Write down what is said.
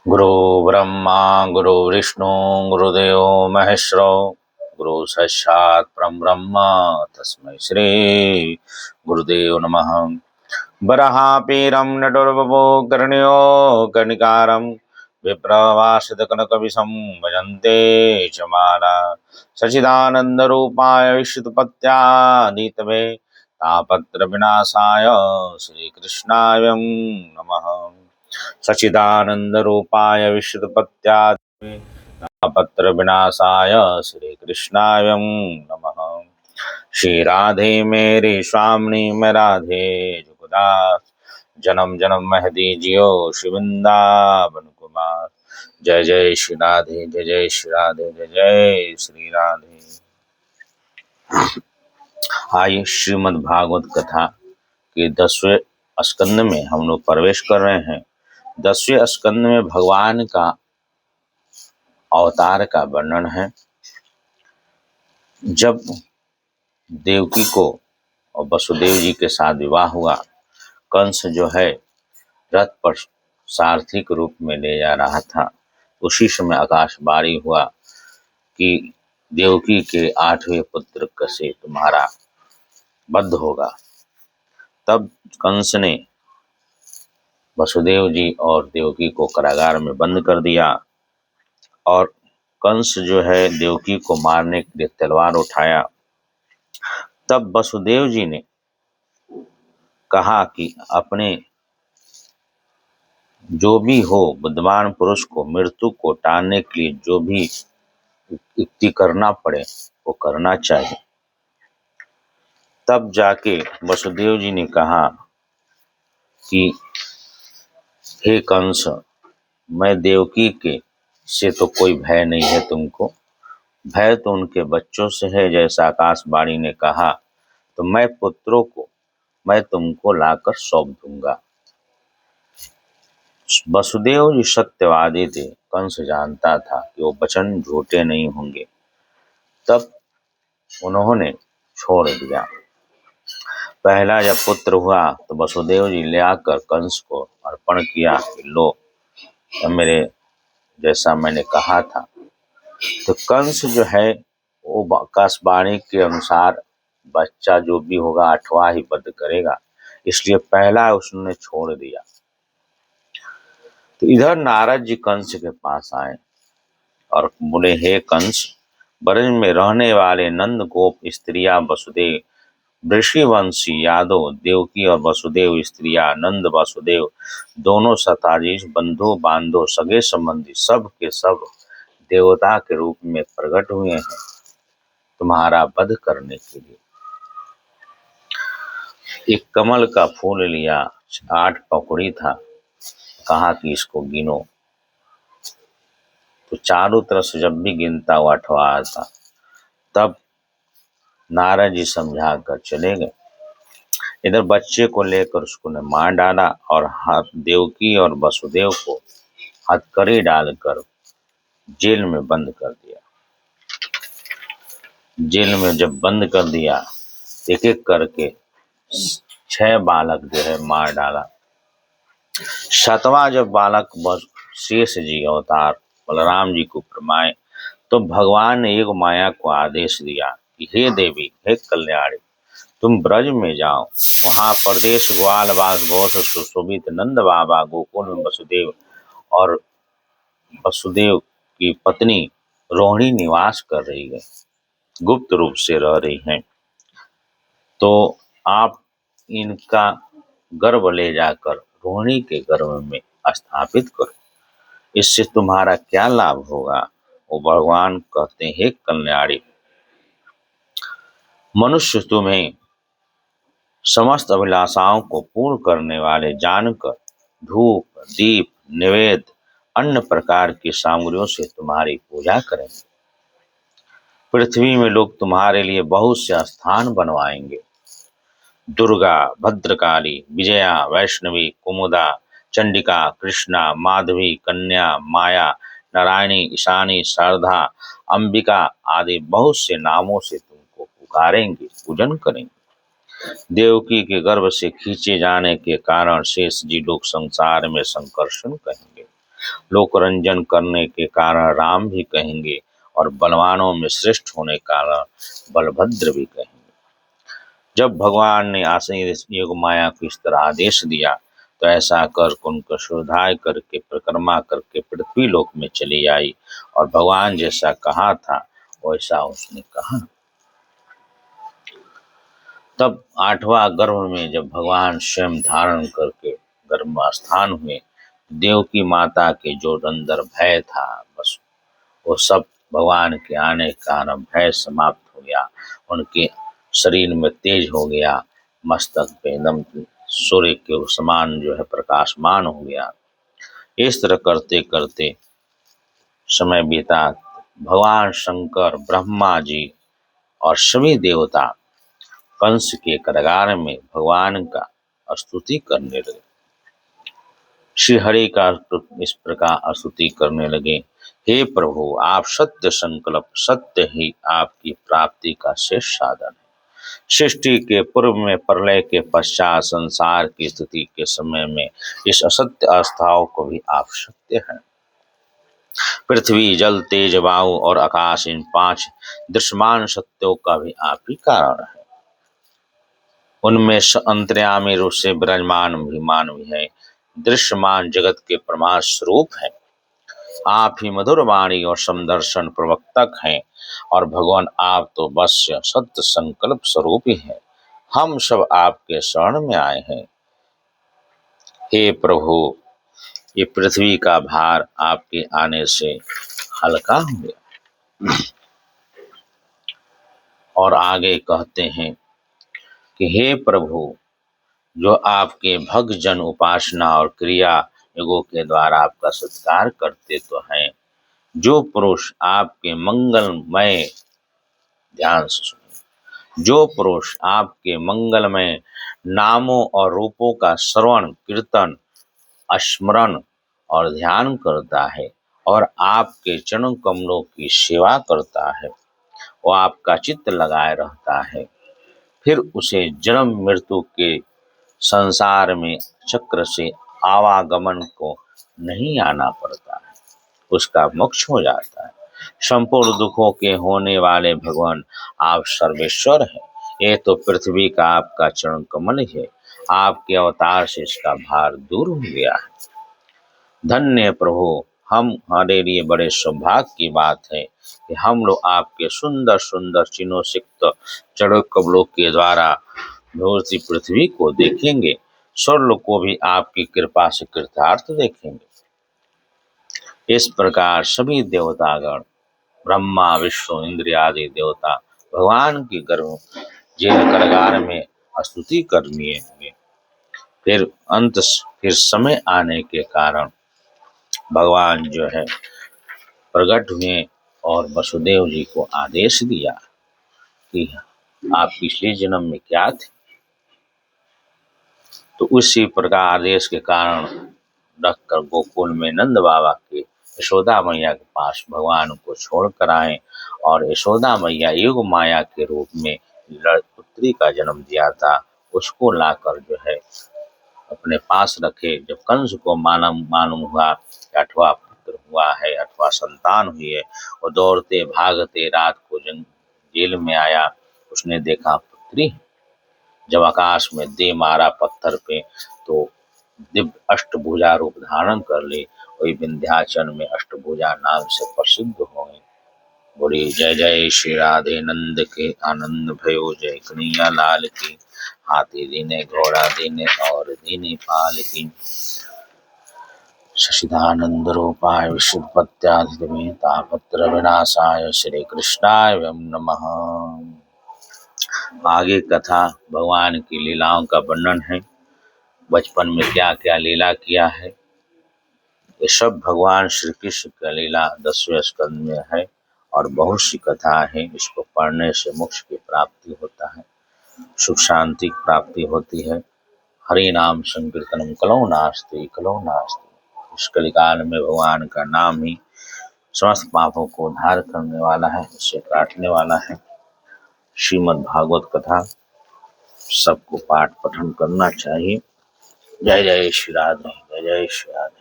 गुरु ब्रह्मा गुरु विष्णु गुरुदेव महेश्वरो गुरु साक्षात् परम ब्रह्म तस्मै श्री गुरुदेव नमः। वराहपीरं नटोर्वपो कर्ण्यो कर्णिकारं विप्रवासितकनकविशं भजन्ते च माला सच्चिदानन्दरूपाय विश्वोत्पत्त्यादितवे तापत्रविनाशाय श्रीकृष्णाय नमः। सच्चिदानंद रूपाय विश्वोत्पत्त्यादिवे तापत्र विनाशाय श्री कृष्णाय नमः। श्री राधे मेरी स्वामिनी मैं राधे जुगदास जन्म जन्म महदी जियो शिवृंदावन कुमार। जय जय श्री राधे जय जय श्री राधे जय जय श्री राधे। आइए श्रीमद् भागवत कथा के 10वें स्कंद में हम लोग प्रवेश कर रहे हैं। 10वें स्कंद में भगवान का अवतार का वर्णन है। जब देवकी को और वसुदेव जी के साथ विवाह हुआ, कंस जो है रथ पर सारथी के रूप में ले जा रहा था, उसी समय आकाशवाणी हुआ कि देवकी के 8वें पुत्र से तुम्हारा वध होगा। तब कंस ने वसुदेव जी और देवकी को कारागार में बंद कर दिया और कंस जो है देवकी को मारने के लिए तलवार उठाया। तब वसुदेव जी ने कहा कि अपने जो भी हो बुद्धिमान पुरुष को मृत्यु को टालने के लिए जो भी युक्ति करना पड़े वो करना चाहिए। तब जाके वसुदेव जी ने कहा कि हे कंस, मैं देवकी के से तो कोई भय नहीं है तुमको, भय तो उनके बच्चों से है। जैसा आकाशवाणी ने कहा तो मैं पुत्रों को मैं तुमको लाकर सौंप दूंगा। वसुदेव जी सत्यवादी थे, कंस जानता था कि वो वचन झूठे नहीं होंगे। तब उन्होंने छोड़ दिया। पहला जब पुत्र हुआ तो वसुदेव जी ले आकर कंस को अर्पण किया कि लो, मेरे जैसा मैंने कहा था। तो कंस जो है वो आकाशवाणी के अनुसार बच्चा जो भी होगा 8वां ही वध करेगा, इसलिए पहला उसने छोड़ दिया। तो इधर नारद जी कंस के पास आए और बोले, हे कंस, ब्रज में रहने वाले नंद गोप स्त्रियां वसुदेव ऋषिवंशी यादव देवकी और वसुदेव स्त्रियां नंद वसुदेव दोनों सताजीज बंधु बांधव सगे संबंधी सब के सब देवता के रूप में प्रकट हुए हैं तुम्हारा वध करने के लिए। एक कमल का फूल लिया, 8 पकड़ी था, कहा कि इसको गिनो। तो चारों तरफ से जब भी गिनता हुआ 8वां आता। तब नारद जी समझा कर चले गए। इधर बच्चे को लेकर उसको ने मार डाला और हाथ देवकी और वसुदेव को हथकड़ी डालकर जेल में बंद कर दिया। जेल में जब बंद कर दिया, एक एक करके 6 बालक जो है मार डाला। 7वां जब बालक शेष जी अवतार बलराम जी को फरमाए तो भगवान ने एक माया को आदेश दिया कि हे देवी, हे कल्याणी, तुम ब्रज में जाओ, वहां प्रदेश ग्वाल बास घोष सुशोभित नंद बाबा गोकुल में वसुदेव और वसुदेव की पत्नी रोहिणी निवास कर रही है, गुप्त रूप से रह रही हैं। तो आप इनका गर्भ ले जाकर रोहिणी के गर्भ में स्थापित करो, इससे तुम्हारा क्या लाभ होगा। वो भगवान कहते हैं, हे कल्याणी, मनुष्य तुम्हें समस्त अभिलाषाओं को पूर्ण करने वाले जानकर धूप दीप निवेद अन्य प्रकार की सामग्रियों से तुम्हारी पूजा करेंगे। पृथ्वी में लोग तुम्हारे लिए बहुत से स्थान बनवाएंगे। दुर्गा, भद्रकाली, विजया, वैष्णवी, कुमुदा, चंडिका, कृष्णा, माधवी, कन्या, माया, नारायणी, ईशानी, शारदा, अंबिका आदि बहुत से नामों से तुमको पुकारेंगे, पूजन करेंगे। देवकी के गर्भ से खींचे जाने के कारण शेष जी लोग संसार में संकर्षण कहेंगे। लोकरंजन करने के कारण राम भी कहेंगे और बलवानों में श्रेष्ठ होने के कारण बलभद्र भी कहेंगे। जब भगवान ने आसनी योग माया को इस तरह आदेश दिया तो ऐसा कर उनको शोधाय करके परिक्रमा करके पृथ्वी लोक में चली आई और भगवान जैसा कहा था वैसा उसने कहा। तब 8वां गर्भ में जब भगवान स्वयं धारण करके गर्भास्थान हुए, देवकी माता के जो अंदर भय था बस वो सब भगवान के आने के कारण भय समाप्त हो गया। उनके शरीर में तेज हो गया, मस्तक पे एकदम सूर्य के समान जो है प्रकाशमान हो गया। इस तरह करते करते समय बीता। भगवान शंकर, ब्रह्मा जी और सभी देवता कंस के कारागार में भगवान का स्तुति करने लगे। श्री हरि का इस प्रकार स्तुति करने लगे, हे प्रभु, आप सत्य संकल्प, सत्य ही आपकी प्राप्ति का शेष साधन है। सृष्टि के पूर्व में, प्रलय के पश्चात, संसार की स्थिति के समय में इस असत्य अवस्थाओं को भी आप सत्य हैं। पृथ्वी, जल, तेज, वायु और आकाश, इन 5 दृश्यमान सत्यों का भी आप ही कारण है। उनमें अंतर्यामी रूप से विराजमान अभिमान भी है, दृश्यमान जगत के प्रमाण स्वरूप है। आप ही मधुर वाणी और समदर्शन प्रवक्तक हैं और भगवान आप तो बस सत्य संकल्प स्वरूप ही है। हम सब आपके शरण में आए हैं। हे प्रभु, ये पृथ्वी का भार आपके आने से हल्का हो गया। और आगे कहते हैं कि हे प्रभु, जो आपके भक्त जन उपासना और क्रिया योगों के द्वारा आपका सत्कार करते तो हैं, जो पुरुष आपके मंगलमय, ध्यान से सुनिए, जो पुरुष आपके मंगलमय नामों और रूपों का श्रवण, कीर्तन, स्मरण और ध्यान करता है और आपके चरण कमलों की सेवा करता है, वो आपका चित्त लगाए रहता है, फिर उसे जन्म मृत्यु के संसार में चक्र से आवागमन को नहीं आना पड़ता है, उसका मोक्ष हो जाता है। संपूर्ण दुखों के होने वाले भगवान आप सर्वेश्वर हैं। ये तो पृथ्वी का आपका चरण कमल है, आपके अवतार से इसका भार दूर हो गया है। धन्य प्रभु, हमारे लिए बड़े सौभाग्य की बात है कि हम लोग आपके सुंदर सुंदर चिन्हों सिक्त चरण कमलों के द्वारा भगवती पृथ्वी को देखेंगे, स्वर्लोक को भी आपकी कृपा से कृतार्थ देखेंगे। इस प्रकार सभी देवतागण, ब्रह्मा, विष्णु, इंद्र आदि देवता भगवान की गर्भ जेल कारागार में स्तुति करने होंगे। फिर समय आने के कारण भगवान जो है प्रकट हुए और वसुदेव जी को आदेश दिया कि आप पिछले जन्म में क्या थे। तो उसी प्रकार आदेश के कारण रखकर गोकुल में नंद बाबा के यशोदा मैया के पास भगवान को छोड़ कर आए और यशोदा मैया युग माया के रूप में पुत्री का जन्म दिया था, उसको लाकर जो है अपने पास रखे। जब कंस को मालूम हुआ कि 8वां पुत्र हुआ है, 8वां संतान हुई है, वो दौड़ते भागते रात को जेल में आया। उसने देखा पुत्री है। जब आकाश में दे मारा पत्थर पे तो दिव्य अष्टभुजा रूप धारण कर ली, वही विंध्याचल में अष्टभुजा नाम से प्रसिद्ध हो गई। बोली जय जय श्री राधे नंद के आनंद भयो, जय कन्हैया लाल की। हाथी दीने घोड़ा दीने और दीने पाल की। सचिदानंद रूपाय विशुद्धपत्याधिदेवे तापत्र विनाशाय श्री कृष्णाय नमः। आगे कथा भगवान की लीलाओं का वर्णन है। बचपन में क्या क्या लीला किया है, ये सब भगवान श्री कृष्ण का लीला 10वें स्कंद में है और बहुत सी कथा है। इसको पढ़ने से मोक्ष की प्राप्ति होता है, सुख शांति की प्राप्ति होती है। हरि नाम संकीर्तनम कलौ नास्ति कलौ नास्ति। इस कलिकाल में भगवान का नाम ही समस्त पापों को उद्धार करने वाला है, उससे काटने वाला है। श्रीमद् भागवत कथा सबको पाठ पठन करना चाहिए। जय जय श्री राधे, जय जय श्री राधे।